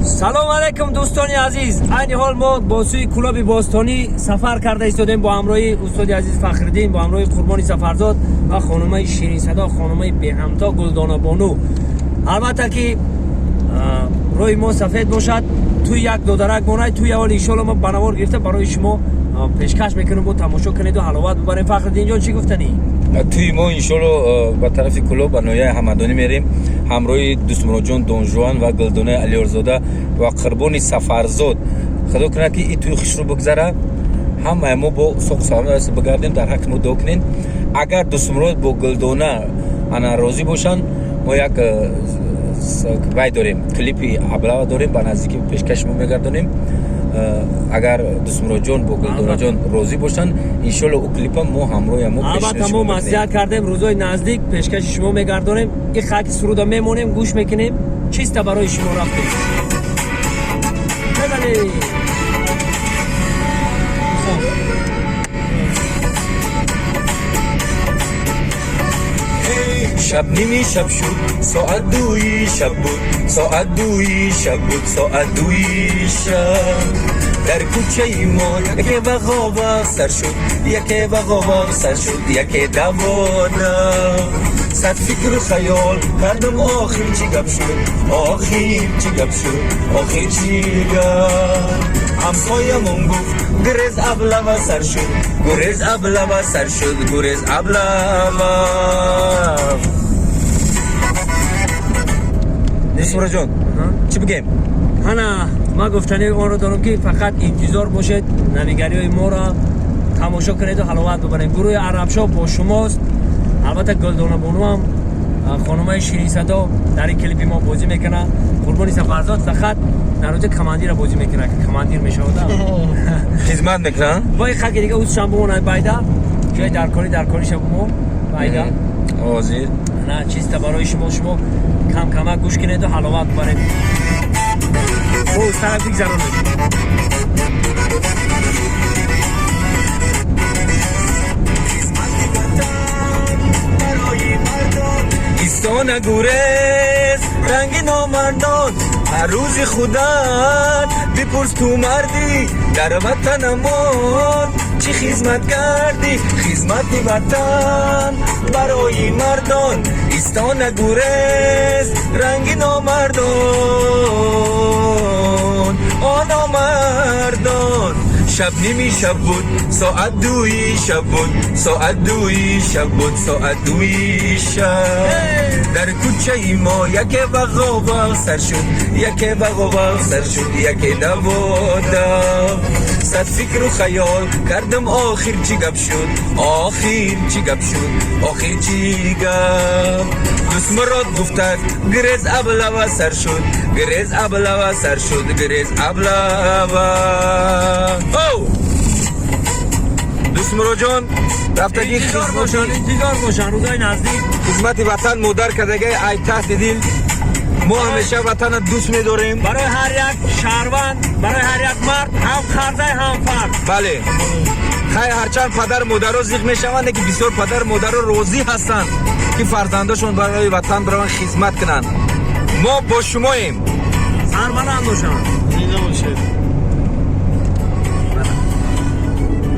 سلام علیکم دوستان عزیز. این حال ما با سوی کلاب باستانی سفر کرده ایستادیم با همراهی استاد عزیز فخرالدین، با همراهی قربانی سفرزاد و خانم شیرین صدا، خانم بی همتا گلدانه بانو. البته که روی ما سفید باشد، توی یک دو درک مونه، توی اول ان شاء الله ما بنوار گرفته برای شما پیشکش میکنیم با تماشا کنید و حلاوت ببریم. فخرالدین جان چی گفتنی؟ توی ما ان شاء الله با طرف کلوب با نویای همدانی میریم همراه دوست جان دون جوان و گلدانه علیارزاده و قربانی سفرزاد. خدا کنه که این توی خوش رو بگذره، همه ما با سوق سلامت بگردیم، در حق ما دعا کنین. اگر دوست با گلدانه انا راضی باشن، ما یک وای داریم، کلیپی ابلا داریم، با نزدیکی پیشکش ما میگردونیم. اگر دوست جان با گلدانه جان راضی باشن، ان شاء الله او کلیپ ما همراه ما البته ما مسئله کردیم روزای نزدیک پیشکش شما میگردونیم. این خاک سرودا میمونیم گوش میکنیم چیست برای شما رفتیم. بله شب نیمی شب شد، ساعت دوی شب بود، ساعت دوی شب بود، ساعت دوی شب. در کوچه ما یکی وقابق سر شد، یکی وقابق سر شد، یکی دوانه. صد فکر و خیال کردم آخر چی گپ شد، آخر چی گپ شد، آخر چی گپ. همسایمون گفت گریز ابلما سر شد، گریز ابلما سر شد، گریز ابلما. سورا جان چی بگیم؟ هانا ما گفتنی اون رو دارم که فقط انتظار باشید، نویگری های ما را تماشا کنید و حلاوت ببرید. گروه عربشا با شماست. البته گلدانه بانو هم خانمای شیرین صدا در این کلیپی ما بازی میکنه. قربانی سفرزاد فقط در روز کماندیر بازی میکنه که کماندیر میشه خدمت میکنه. وای خاک دیگه اوس شنبه بایدا جای درکاری شب ما بایدا آزید نه چیست برای شما کم کمک گوش کنید و حلاوت ببرید. او طرف بگذرونید. ایستان گورز رنگ نامردان، هر روز خودت بپرس تو مردی در وطنمان چی خدمت کردی، خدمت وطن برای مردان. ایستان گورز رنگ نامردان، آنا مردان. شب نیمی شب بود، ساعت دوی شب بود، ساعت دوی شب بود، ساعت دوی شب. در کوچه ما یک وقابق سر شد، یک وقابق سر شد، یک نوادا. صد فکر و خیال کردم آخر چی گپ شد، آخر چی گپ شد، آخر چی گپ. دوست مراد گفتد گریز ابلوا سر شد، گریز ابلوا سر شد، گریز ابلوا. دوست مراد جان رفتگی انتظار باشن روزای نزدیک خدمت وطن مادر کردگه ای تحت دل. ما همیشه وطن دوست می‌داریم. برای هر یک شهروند، برای هر یک مرد هم خرده هم فرد. بله خیر هرچند پدر مادرها زیغ میشوند که بسیار پدر مادرها راضی هستند که فرزنداشون برای وطن برای خدمت کنند. ما با شماییم. سرمنند باشن. زنده باشید.